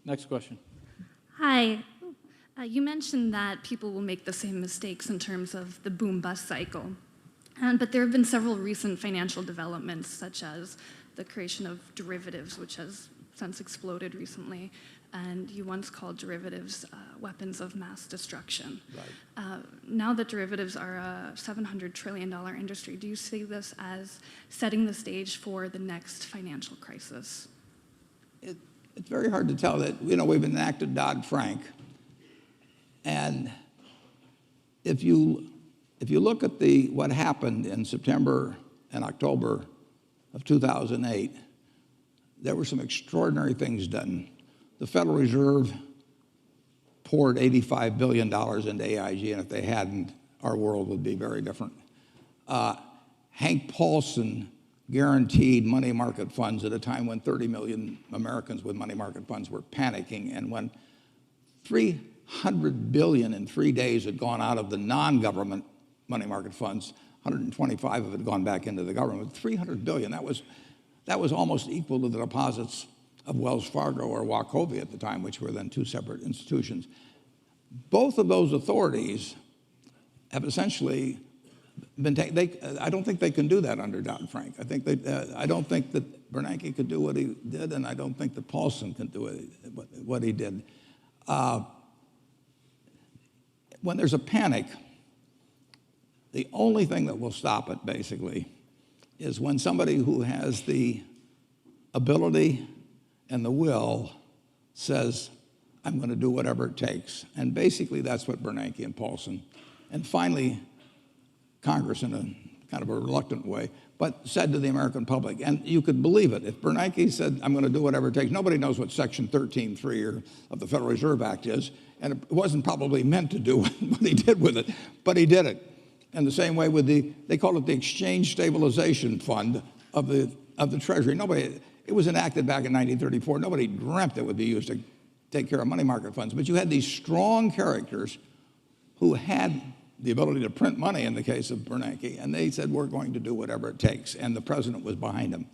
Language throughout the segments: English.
Next question. Hi. You mentioned that people will make the same mistakes in terms of the boom-bust cycle. But there have been several recent financial developments, such as the creation of derivatives, which has since exploded recently, and you once called derivatives weapons of mass destruction. Right. Now that derivatives are a $700 trillion industry, do you see this as setting the stage for the next financial crisis? It's very hard to tell. That we've enacted Dodd-Frank, and if you look at what happened in September and October of 2008, there were some extraordinary things done. The Federal Reserve poured $85 billion into AIG, and if they hadn't, our world would be very different. Hank Paulson guaranteed money market funds at a time when 30 million Americans with money market funds were panicking, and when 300 billion in 3 days had gone out of the non-government money market funds, 125 of it had gone back into the government. 300 billion, that was almost equal to the deposits of Wells Fargo or Wachovia at the time, which were then two separate institutions. Both of those authorities have essentially been I don't think they can do that under Dodd-Frank. I don't think that Bernanke could do what he did, and I don't think that Paulson can do what he did. When there's a panic, the only thing that will stop it, basically, is when somebody who has the ability and the will says, I'm going to do whatever it takes. And basically that's what Bernanke and Paulson, and finally Congress in a kind of a reluctant way, but said to the American public, and you could believe it. If Bernanke said, I'm going to do whatever it takes, nobody knows what Section 13(3) of the Federal Reserve Act is, and it wasn't probably meant to do what he did with it, but he did it. And the same way with they call it the Exchange Stabilization Fund of the Treasury. It was enacted back in 1934. Nobody dreamt it would be used to take care of money market funds. But you had these strong characters who had the ability to print money in the case of Bernanke, and they said, we're going to do whatever it takes, and the president was behind them.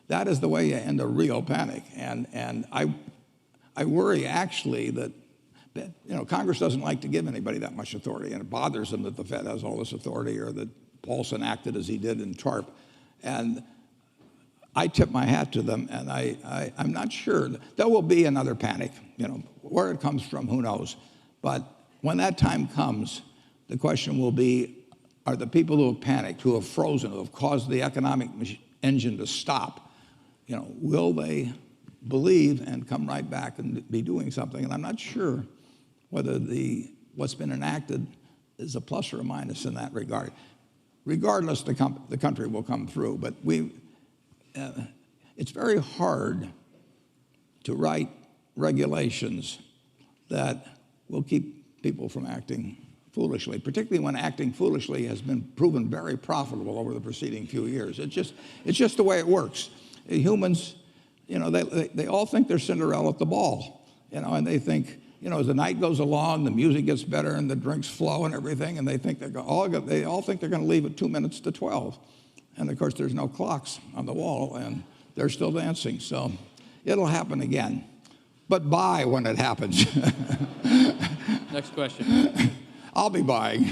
That is the way you end a real panic. And I worry actually that Congress doesn't like to give anybody that much authority, and it bothers them that the Fed has all this authority, or that Paulson acted as he did in TARP. And I tip my hat to them, and I'm not sure. There will be another panic. Where it comes from, who knows? But when that time comes, the question will be, are the people who have panicked, who have frozen, who have caused the economic engine to stop, will they believe and come right back and be doing something? And I'm not sure whether what's been enacted is a plus or a minus in that regard. Regardless, the country will come through, but it's very hard to write regulations that will keep people from acting foolishly, particularly when acting foolishly has been proven very profitable over the preceding few years. It's just the way it works. Humans, they all think they're Cinderella at the ball, and they think, as the night goes along, the music gets better and the drinks flow and everything, and they all think they're going to leave at 2 minutes to 12. And of course, there's no clocks on the wall, and they're still dancing. So it'll happen again. But buy when it happens. Next question. I'll be buying.